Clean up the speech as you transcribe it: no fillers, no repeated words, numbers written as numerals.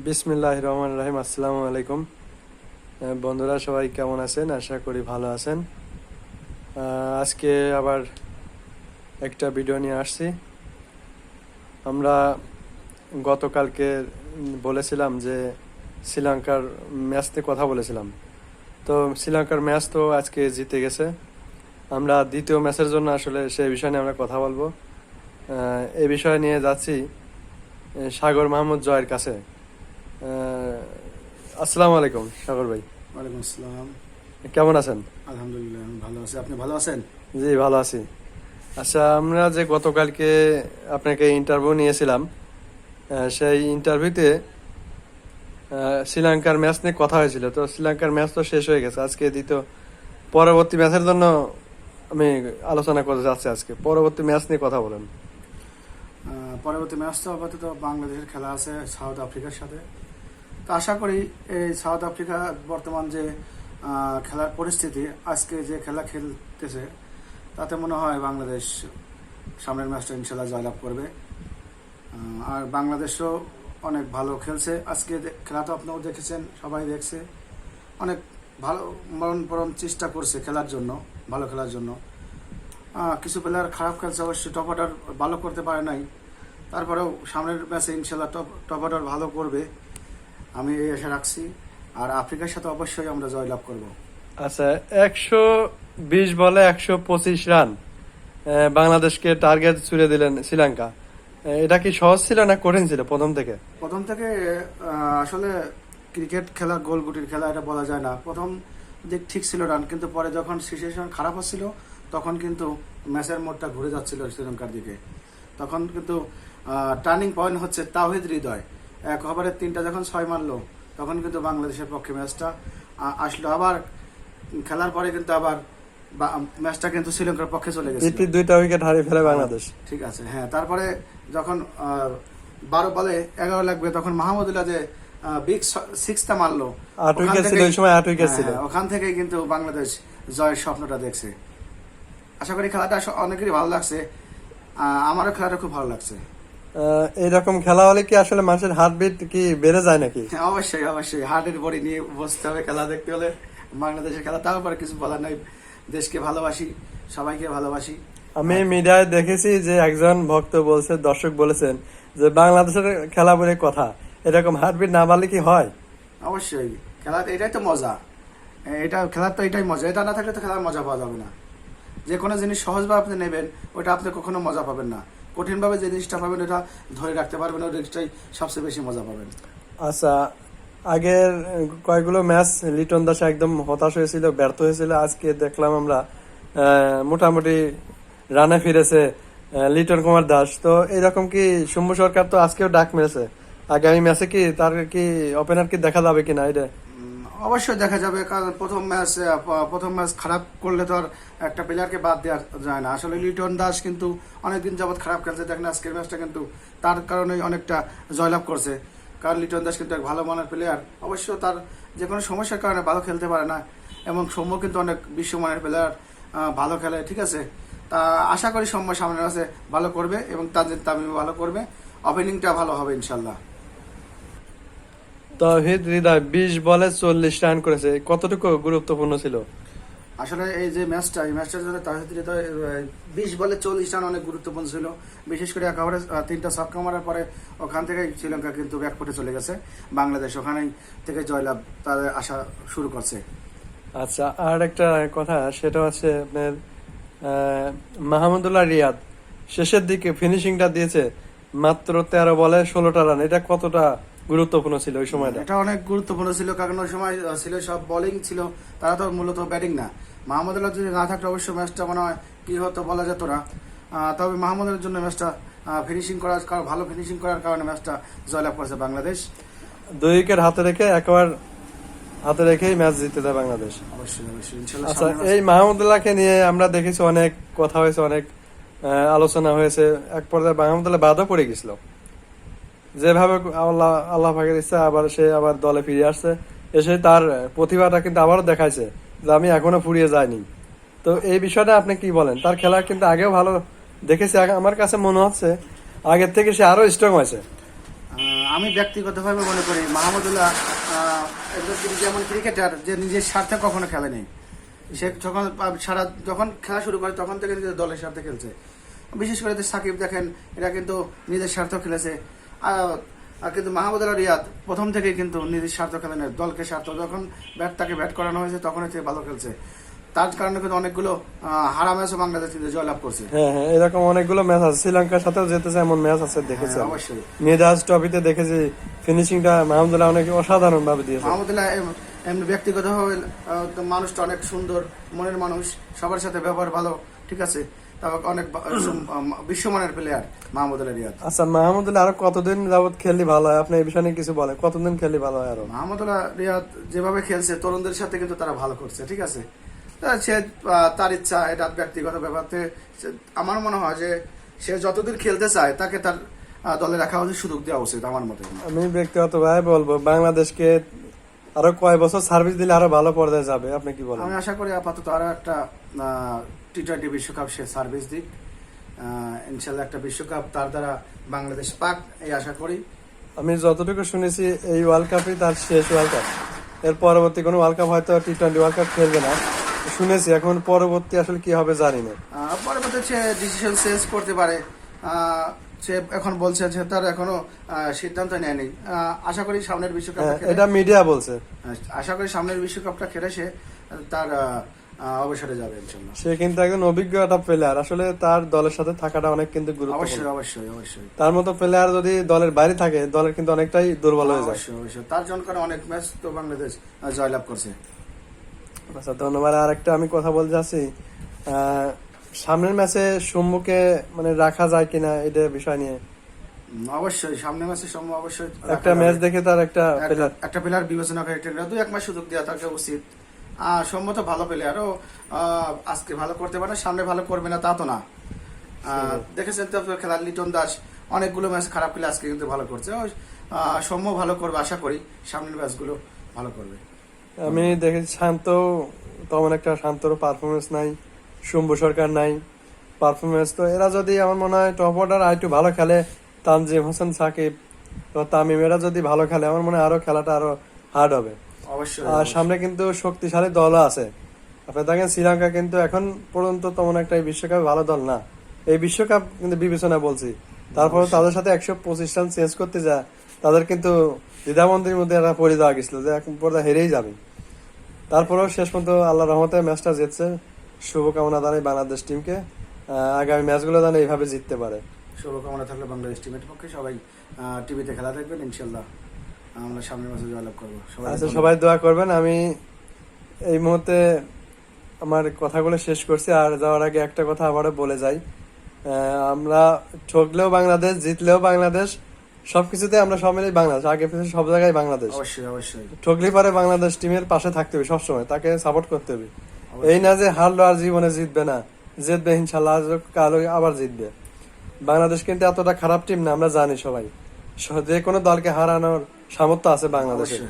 বিসমিল্লাহির রহমানির রহিম। আসসালামু আলাইকুম বন্ধুরা, সবাই কেমন আছেন? আশা করি ভালো আছেন। আজকে আবার একটা ভিডিও নিয়ে আসছি। আমরা গতকালকে বলেছিলাম যে শ্রীলঙ্কার ম্যাচ নিয়ে কথা বলেছিলাম। তো শ্রীলঙ্কার ম্যাচ তো আজকে জিতে গেছে। আমরা দ্বিতীয় ম্যাচের জন্য আসলে সেই বিষয় নিয়ে আমরা কথা বলবো। এই বিষয় নিয়ে যাচ্ছি সাগর মাহমুদ জয়ের কাছে। আসসালামু আলাইকুম সাগর ভাই, ওয়ালাইকুম আসসালাম। কেমন আছেন? আলহামদুলিল্লাহ আমি ভালো আছি। আপনি ভালো আছেন? জি, ভালো আছি। আচ্ছা, আমরা যে গতকালকে আপনাকে ইন্টারভিউ নিয়েছিলাম, সেই ইন্টারভিউতে শ্রীলঙ্কার ম্যাচ নিয়ে কথা হয়েছিল। তো শ্রীলঙ্কার ম্যাচ তো শেষ হয়ে গেছে, আজকে দ্বিতীয় পরবর্তী ম্যাচের জন্য আমি আলোচনা করতে যাচ্ছি। আজকে পরবর্তী ম্যাচ নিয়ে কথা বলেন। পরবর্তী ম্যাচ তো আপাতত বাংলাদেশের খেলা আছে সাউথ আফ্রিকার সাথে। তো আশা করি এই সাউথ আফ্রিকা বর্তমান যে খেলার পরিস্থিতি, আজকে যে খেলা খেলতেছে তাতে মনে হয় বাংলাদেশ সামনের ম্যাচটা ইনশাল্লাহ জয়লাভ করবে। আর বাংলাদেশও অনেক ভালো খেলছে আজকে। খেলা তো আপনারাও দেখেছেন, সবাই দেখছে। অনেক ভালো মরণ চেষ্টা করছে খেলার জন্য, ভালো খেলার জন্য। কিছু প্লেয়ার খারাপ খেলছে, অবশ্যই টপ অর্ডার ভালো করতে পারে নাই। তারপরেও সামনের ম্যাচে ইনশাল্লাহ টপ অর্ডার ভালো করবে, আমি এই আশা রাখছি। আর আফ্রিকার সাথে অবশ্যই আমরা জয়লাভ করব। আচ্ছা, 120 বলে 125 রান বাংলাদেশকে টার্গেট ছুড়ে দিলেন শ্রীলঙ্কা। এটা কি সহজ ছিল না কঠিন ছিল প্রথম থেকে? প্রথম থেকে আসলে ক্রিকেট খেলা গোল গুটির খেলা, এটা বলা যায় না। প্রথম দিক ঠিক ছিল রান, কিন্তু পরে যখন সিচুয়েশন খারাপ হচ্ছিল তখন কিন্তু ম্যাচের মোড়টা ঘুরে যাচ্ছিল শ্রীলঙ্কার দিকে। তখন কিন্তু টার্নিং পয়েন্ট হচ্ছে তাওহিদ হৃদয় 1 ওভারে 3টা যখন 6 মারলো, তখন কিন্তু বাংলাদেশের পক্ষে ম্যাচটা আসলো। আবার খেলার পরে কিন্তু আবার ম্যাচটা কিন্তু শ্রীলঙ্কার পক্ষে চলে গেছে। 2টা উইকেট হারিয়ে ফেলে বাংলাদেশ। ঠিক আছে, হ্যাঁ। তারপরে যখন 12 বলে 11 লাগবে, তখন মাহমুদুল্লাহ যে বিগ 6টা মারলো, 8 উইকেট ছিল ওই সময়, 8 উইকেট ছিল। ওখান থেকেই কিন্তু বাংলাদেশ জয়ের স্বপ্নটা দেখছে। আশা করি খেলাটা অনেকেরই ভালো লাগছে, আমারও খেলাটা খুব ভালো লাগছে। এইরকম খেলা হলে কি আসলে মানুষের হার্টবিট কি বেড়ে যায় নাকি? অবশ্যই অবশ্যই, হার্টের বডি নিয়ে বসতে হবে খেলা দেখতে হলে। বাংলাদেশের খেলা, তারপরে কিছু বলার নাই। দেশকে ভালোবাসি, সবাইকে ভালোবাসি। আমি মিডিয়ায় দেখেছি যে একজন ভক্ত বলছে, দর্শক বলেছেন যে বাংলাদেশের খেলা বলে কথা, এরকম হার্টবিট না বাড়লে কি হয়? অবশ্যই, খেলা এটাই তো মজা। এটা খেলার তো এটাই মজা। এটা না থাকলে তো খেলার মজা পাওয়া যাবে না। যে কোনো জিনিস সহজভাবে আপনি নেবেন, ওটা আপনি কখনো মজা পাবেন না। কঠিনভাবে যে জিনিসটা পাবেন, ওটা ধরে রাখতে পারবেন, ওই জিনিসটাই সবচেয়ে বেশি মজা পাবেন। আচ্ছা, আগের কয়েকগুলো ম্যাচ লিটন দাস একদম হতাশ হয়েছিল, ব্যর্থ হয়েছিল। আজকে দেখলাম আমরা মোটামুটি রানে ফিরেছে লিটন কুমার দাস। তো এরকম কি শম্ভু সরকার তো আজকেও ডাক মেরেছে, আগামী ম্যাচে কি তার কি ওপেনার কি দেখা যাবে কিনা? এটা অবশ্যই দেখা যাবে, কারণ প্রথম ম্যাচ খারাপ করলে তো আর একটা প্লেয়ারকে বাদ দেওয়া যায় না। আসলে লিটন দাস কিন্তু অনেকদিন যাবৎ খারাপ খেলছে, দেখেন আজকের ম্যাচটা কিন্তু তার কারণেই অনেকটা জয়লাভ করছে। কারণ লিটন দাস কিন্তু এক ভালো মানের প্লেয়ার। অবশ্য তার যে কোনো সমস্যার কারণে ভালো খেলতে পারে না, এবং সৌম্য কিন্তু অনেক বিশ্বমানের প্লেয়ার, ভালো খেলে। ঠিক আছে, তা আশা করি সৌম্য সামনের ম্যাচে ভালো করবে এবং তানজিদ তামিম ভালো করবে। ওপেনিংটা ভালো হবে ইনশাল্লাহ। তৌহিদ হৃদয় 20 বলে 40 রান করেছে, কতটুকু গুরুত্বপূর্ণ ছিল? আসলে এই যে ম্যাচটা, এই ম্যাচটা যাতে তাহিদ হৃদয় 20 বলে 40 রান অনেক গুরুত্বপূর্ণ ছিল। বিশেষ করে 1 ওভারে 3টা ছক্কা মারার পরে ওখান থেকে শ্রীলঙ্কা কিন্তু ব্যাকফুটে চলে গেছে। বাংলাদেশ ওখানেই থেকে জয়লাভ তাদের আশা শুরু করছে। আচ্ছা, আর একটা কথা, সেটা হচ্ছে আপনার মাহমুদুল্লাহ রিয়াদ শেষের দিকে ফিনিশিংটা দিয়েছে মাত্র 13 বলে 16টা রান। এটা কতটা গুরুত্বপূর্ণ ছিল ওই সময়টা? এটা অনেক গুরুত্বপূর্ণ ছিল, কারণ ওই সময় ছিল সব বোলিং ছিল, তারা তো মূলত ব্যাটিং না। মাহমুদুল্লাহ যদি না থাকলে অবশ্য ম্যাচটা মনে হয় কি হতো বলা যেত না। তবে মাহমুদের জন্য ম্যাচটা ভালো ফিনিশিং করার কারণে ম্যাচটা জয়লাভ করেছে বাংলাদেশ। 2 উইকেট হাতে রেখে একবার হাতে রেখেই ম্যাচ জিতে দেয় বাংলাদেশ। অবশ্যই অবশ্যই ইনশাল্লাহ। আচ্ছা, এই মাহমুদুল্লাহকে নিয়ে আমরা দেখেছি অনেক কথা হয়েছে, অনেক আলোচনা হয়েছে। এক পর্যায়ে মাহমুদুল্লাহ বাদও পড়ে গেছিল। যেভাবে আল্লাহ পাকের ইচ্ছা আবার সে আবার দলে ফিরে আসছে, এসে তার প্রতিভাটা কিন্তু আবারও দেখাইছে যে আমি এখনো ফুরিয়ে যাইনি। তো এই বিষয়টা আপনি কি বলেন? তার খেলা কিন্তু আগেও ভালো দেখেছি, আমার কাছে মনে হচ্ছে আগের থেকে সে আরো স্ট্রং হয়েছে। আমি ব্যক্তিগতভাবে মনে করি মাহমুদুল্লাহ একজন যেমন ক্রিকেটার যে নিজের স্বার্থে কখনো খেলেনি। সে যখন খেলা শুরু করে তখন থেকে নিজের দলের স্বার্থে খেলছে। বিশেষ করে যে সাকিব দেখেন, এরা কিন্তু নিজের স্বার্থ খেলেছে। কিন্তু মাহমুদুল্লাহ রিয়াদ প্রথম থেকেই কিন্তু নিজের স্বার্থ খেলেন, দলকে স্বার্থ। যখন তাকে ব্যাট করানো হয়েছে তখনই থেকে ভালো খেলছে। তার কারণে কিন্তু অনেকগুলো হারা ম্যাচও বাংলাদেশ কিন্তু জয়লাভ করছে। হ্যাঁ হ্যাঁ, এরকম অনেকগুলো ম্যাচ আছে, শ্রীলঙ্কার সাথেও যেতেছে এমন ম্যাচ আছে, দেখেছেন? অবশ্যই মেজাজ ট্রফিতে দেখেছি ফিনিশিংটা মাহমুদুল্লাহ অনেক অসাধারণ ভাবে দিয়েছে। মাহমুদুল্লাহ এমনি ব্যক্তিগতভাবে মানুষটা অনেক সুন্দর মনের মানুষ, সবার সাথে ব্যবহার ভালো, ঠিক আছে। তারপর অনেক বিশ্বমানের প্লেয়ার মাহমুদুল্লাহ রিয়াদ। আচ্ছা, মাহমুদুল্লাহ আরো কতদিন যাবত খেললে ভালো হয়? আপনি এই বিষয়ে নিয়ে কিছু বলেন, কতদিন খেললে ভালো হয় আরো? মাহমুদুল্লাহ রিয়াদ যেভাবে খেলছে তরুণদের সাথে কিন্তু তারা ভালো করছে, ঠিক আছে। সে তার ইচ্ছা, এটা ব্যক্তিগত ব্যাপারে। আমার মনে হয় যে সে যতদিন খেলতে চায় তাকে তার দলে রাখা উচিত, সুযোগ দেওয়া উচিত আমার মতে। আমি ব্যক্তিগত ভাবে বলবো বাংলাদেশকে আরো কয় বছর সার্ভিস দিলে আরো ভালো পর্যায়ে যাবে, আপনি কি বলেন? আমি আশা করি আপাতত আরো একটা টি-20 বিশ্বকাপ সে সার্ভিস দিক। ইনশাল্লাহ একটা বিশ্বকাপ তার দ্বারা বাংলাদেশ পাক, এই আশা করি। আমি যতটুকু শুনেছি এই ওয়ার্ল্ড কাপই তার শেষ ওয়ার্ল্ড কাপ। এর পরবর্তী কোনো ওয়ার্ল্ড কাপ হয়তো টি-20 ওয়ার্ল্ড কাপ খেলবে না শুনেছি। এখন পরবর্তী আসলে কি হবে জানি না। পরবর্তী সে ডিসিশন চেঞ্জ করতে পারে। সে এখন বলছে যে তার এখনো সিদ্ধান্ত নেয়নি। আশা করি সামনের বিশ্বকাপ, এটা মিডিয়া বলছে। আশা করি সামনের বিশ্বকাপটা খেলে সে তার অবসরে যাবে ইনশাল্লাহ। সে কিন্তু একজন অভিজ্ঞ একটা প্লেয়ার, আসলে তার দলের সাথে থাকাটা অনেক কিন্তু গুরুত্বপূর্ণ। অবশ্যই অবশ্যই অবশ্যই। তার মতো প্লেয়ার যদি দলের বাইরে থাকে, দলের কিন্তু অনেকটাই দুর্বল হয়ে যায়। অবশ্যই অবশ্যই, তার জন্য অনেক ম্যাচ তো বাংলাদেশ জয়লাভ করছে। আচ্ছা, ধন্যবাদ। আর একটা আমি কথা বলতে চাচ্ছি, সামনের ম্যাচে সম্মুখে মানে রাখা যায় কিনা এটা বিষয় নিয়ে। অবশ্যই সামনের ম্যাচে সম্ভব, অবশ্যই একটা ম্যাচ দেখে তার একটা প্লেয়ার বিবেচনা করে দুই এক মাস সুযোগ দেওয়া তাকে উচিত। সম্মত ভালো প্লেয়ার, ও আজকে ভালো করতে পারে, সামনে ভালো করবে না তা তো না। দেখেছেন তো খেলার লিটন দাস অনেকগুলো ম্যাচ খারাপ খেলে আজকে কিন্তু ভালো করছে। সৌম্য ভালো করবে, আশা করি সামনের ম্যাচগুলো ভালো করবে। আমি দেখেছি শান্ত, তেমন একটা শান্তর পারফরমেন্স নাই, শম্ভু সরকার নাই পারফরমেন্স। তো এরা যদি আমার মনে হয় টপ অর্ডার আর একটু ভালো খেলে, তানজিম হোসেন, সাকিব, তো তামিম, এরা যদি ভালো খেলে আমার মনে হয় আরো খেলাটা আরো হার্ড হবে। অবশ্যই। আর সামনে কিন্তু শক্তিশালী দলও আছে। আপনি দেখেন শ্রীলঙ্কা কিন্তু এখন পর্যন্ত তেমন একটা এই বিশ্বকাপে ভালো দল না। এই বিশ্বকাপ কিন্তু বিবেচনা বলছি, তারপরে তাদের সাথে 125 রান চেঞ্জ করতে যায়, তাদের কিন্তু দ্বিধাবন্দির মধ্যে একটা পড়ে দেওয়া গেছিল যে এখন পর্যন্ত হেরেই যাবে। তারপরেও শেষ পর্যন্ত আল্লাহ রহমতে ম্যাচটা জিতছে। শুভকামনা জানাই বাংলাদেশ টিমকে, আগামী ম্যাচগুলো যেন এইভাবে জিততে পারে। শুভকামনা থাকলে বাংলাদেশ টিমের পক্ষে। সবাই টিভিতে খেলা দেখবেন, ইনশাল্লাহ আমরা সামনের মাসে জয়লাভ করবো। আচ্ছা, সবাই দোয়া করবেন। আমি এই মুহূর্তে আমার কথাগুলো শেষ করছি। আর যাওয়ার আগে একটা কথা আবারও বলে যাই, আমরা ঠকলেও বাংলাদেশ, জিতলেও বাংলাদেশ, সবকিছুতে আমরা সব মিলেই বাংলাদেশ, আগে পিছনে সব জায়গায় বাংলাদেশ। অবশ্যই অবশ্যই। ঠকলে পারে বাংলাদেশ টিমের পাশে থাকতে হবে সবসময়, তাকে সাপোর্ট করতে হবে। এই না যে হারলো আর জীবনে জিতবে না, জিতবে ইনশাল্লাহ, কালো আবার জিতবে। বাংলাদেশ কিন্তু এতটা খারাপ টিম না, আমরা জানি সবাই। যে কোনো দলকে হারানোর সামর্থ্য আছে বাংলাদেশে।